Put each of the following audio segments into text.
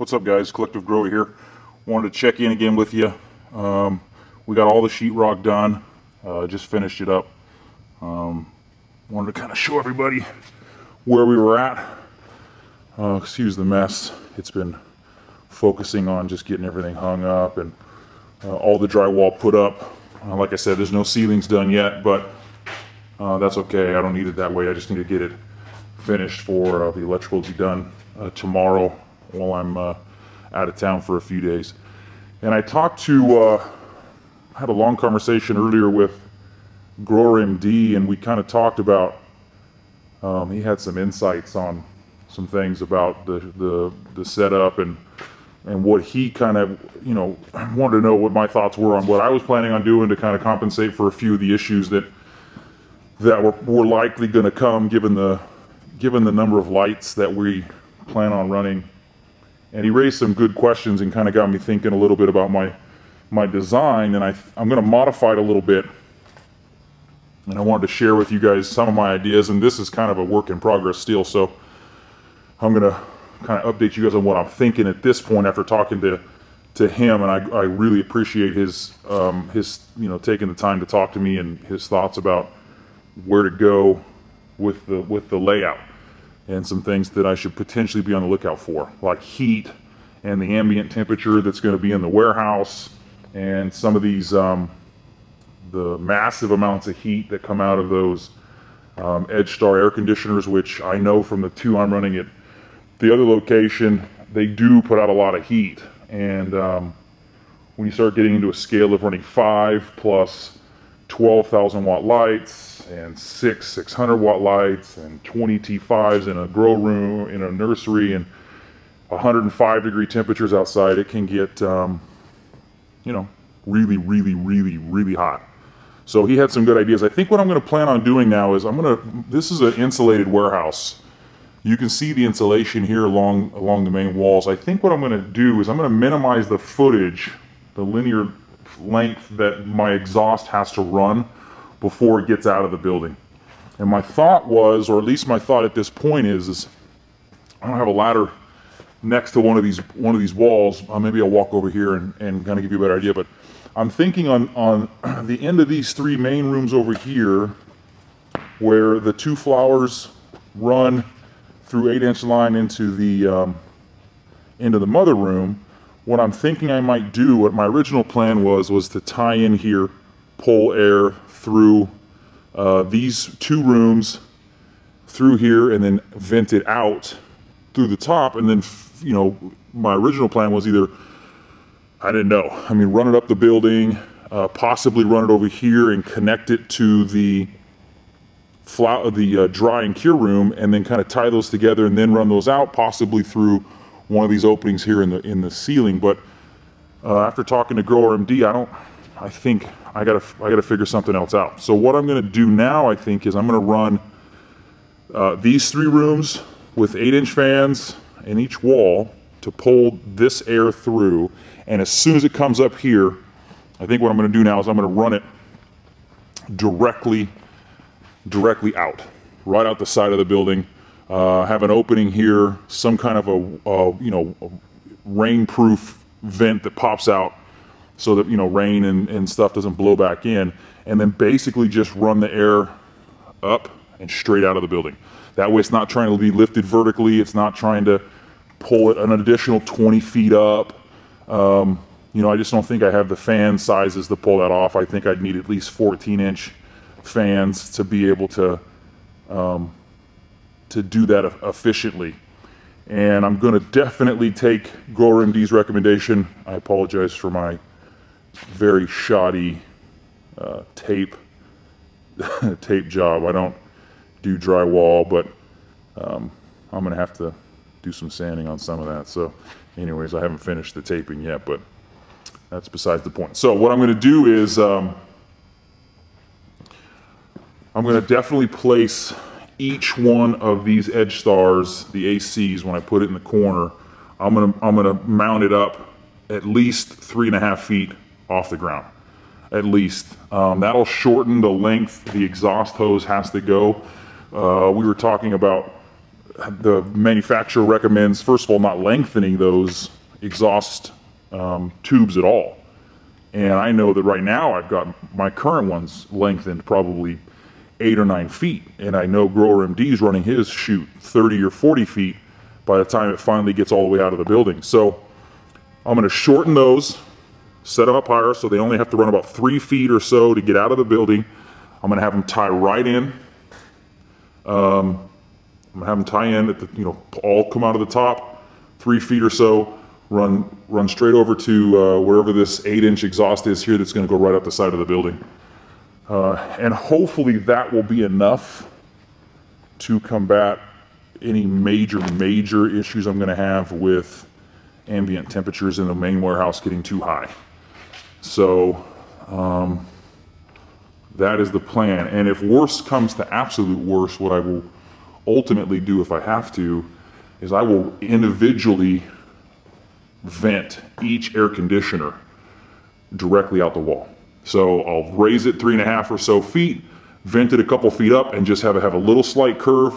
What's up, guys? Collective Grower here. Wanted to check in again with you. We got all the sheetrock done. Just finished it up. Wanted to kind of show everybody where we were at. Excuse the mess. It's been focusing on just getting everything hung up and all the drywall put up. Like I said, there's no ceilings done yet, but that's okay. I don't need it that way. I just need to get it finished for the electrical to be done tomorrow while I'm out of town for a few days. And I talked to, had a long conversation earlier with GrowerMD, and we kind of talked about, he had some insights on some things about the setup and what he kind of, you know, wanted to know what my thoughts were on what I was planning on doing to kind of compensate for a few of the issues that were likely going to come given the number of lights that we plan on running. And he raised some good questions and kind of got me thinking a little bit about my design, and I'm going to modify it a little bit. And I wanted to share with you guys some of my ideas, and this is kind of a work in progress still, so I'm going to kind of update you guys on what I'm thinking at this point after talking to him. And I really appreciate his you know, taking the time to talk to me and his thoughts about where to go with the layout and some things that I should potentially be on the lookout for, like heat and the ambient temperature that's going to be in the warehouse, and some of these the massive amounts of heat that come out of those Edge Star air conditioners, which I know from the two I'm running at the other location, they do put out a lot of heat. And when you start getting into a scale of running 5 plus 12,000 watt lights and 600 watt lights and 20 T5s in a grow room, in a nursery, and 105 degree temperatures outside, it can get, you know, really hot. So he had some good ideas. I think what I'm going to plan on doing now is this is an insulated warehouse. You can see the insulation here along the main walls. I think what I'm going to do is I'm going to minimize the footage, the linear length that my exhaust has to run before it gets out of the building. And my thought was, or at least my thought at this point is I don't have a ladder next to one of these walls. Maybe I'll walk over here and kind of give you a better idea. But I'm thinking on the end of these three main rooms over here, where the two flowers run through 8-inch line into the mother room. What I'm thinking I might do, what my original plan was to tie in here, pull air through these two rooms through here, and then vent it out through the top. And then, you know, my original plan was either, I didn't know, I mean, run it up the building, possibly run it over here and connect it to the dry and cure room, and then kind of tie those together and then run those out, possibly through one of these openings here in the ceiling. But after talking to GrowerMD, I think I gotta figure something else out. So what I'm gonna do now, I think, is I'm gonna run these three rooms with 8-inch fans in each wall to pull this air through. And as soon as it comes up here, I think what I'm gonna do now is I'm gonna run it directly out, right out the side of the building. Have an opening here, some kind of a rain-proof vent that pops out so that, you know, rain and stuff doesn't blow back in, and then basically just run the air up and straight out of the building. That way it's not trying to be lifted vertically, it's not trying to pull it an additional 20 feet up. You know, I just don't think I have the fan sizes to pull that off. I think I'd need at least 14-inch fans to be able to do that efficiently. And I'm going to definitely take GrowerMD's recommendation. I apologize for my very shoddy tape job. I don't do drywall, but I'm going to have to do some sanding on some of that. So anyways, I haven't finished the taping yet, but that's besides the point. So what I'm going to do is I'm going to definitely place each one of these Edge Stars, the ACs, when I put it in the corner, I'm gonna mount it up at least 3.5 feet off the ground, at least. That'll shorten the length the exhaust hose has to go. We were talking about the manufacturer recommends, first of all, not lengthening those exhaust tubes at all. And I know that right now I've got my current ones lengthened probably 8 or 9 feet. And I know GrowerMD is running his chute 30 or 40 feet by the time it finally gets all the way out of the building. So I'm going to shorten those, set them up higher so they only have to run about 3 feet or so to get out of the building. I'm going to have them tie right in. I'm going to have them tie in at the, all come out of the top, 3 feet or so, run straight over to wherever this 8-inch exhaust is here that's going to go right up the side of the building. And hopefully that will be enough to combat any major issues I'm going to have with ambient temperatures in the main warehouse getting too high. So that is the plan. And if worse comes to absolute worst, what I will ultimately do if I have to is I will individually vent each air conditioner directly out the wall. So I'll raise it 3.5 or so feet, vent it a couple feet up, and just have a little slight curve,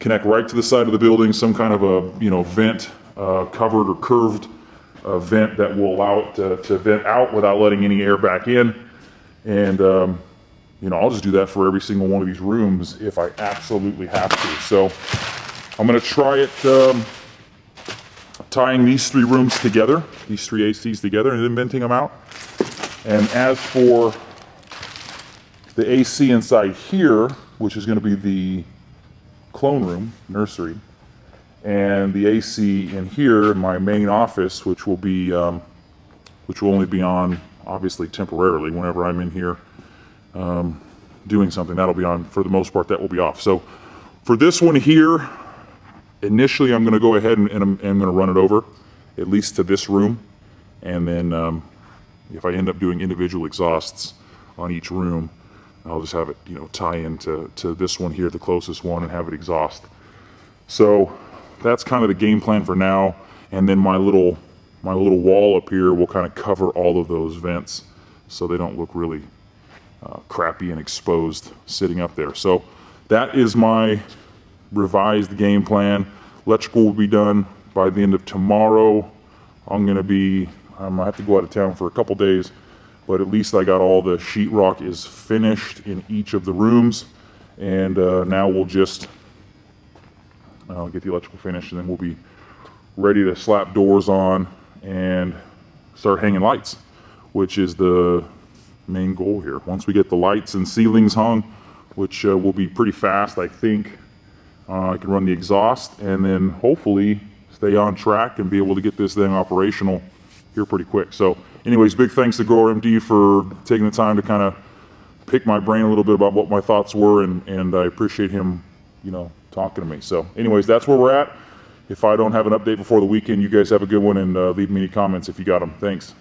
connect right to the side of the building, some kind of a vent, covered or curved vent that will allow it to vent out without letting any air back in. And I'll just do that for every single one of these rooms if I absolutely have to. So I'm going to try it tying these 3 rooms together, these 3 ACs together, and then venting them out. And as for the AC inside here, which is going to be the clone room, nursery, and the AC in here, my main office, which will only be on, obviously temporarily, whenever I'm in here doing something, that'll be on. For the most part, that will be off. So for this one here, initially I'm going to go ahead and I'm going to run it over, at least to this room, and then if I end up doing individual exhausts on each room, I'll just have it, tie into this one here, the closest one, and have it exhaust. So that's kind of the game plan for now. And then my little wall up here will kind of cover all of those vents so they don't look really crappy and exposed sitting up there. So that is my revised game plan. Electrical will be done by the end of tomorrow. I might have to go out of town for a couple days, but at least I got all the sheetrock is finished in each of the rooms, and now we'll just get the electrical finished, and then we'll be ready to slap doors on and start hanging lights, which is the main goal here. Once we get the lights and ceilings hung, which will be pretty fast, I think, I can run the exhaust and then hopefully stay on track and be able to get this thing operational here pretty quick. So anyways, big thanks to GrowerMD for taking the time to kind of pick my brain a little bit about what my thoughts were, and I appreciate him, talking to me. So anyways, that's where we're at. If I don't have an update before the weekend, you guys have a good one, and leave me any comments if you got them. Thanks.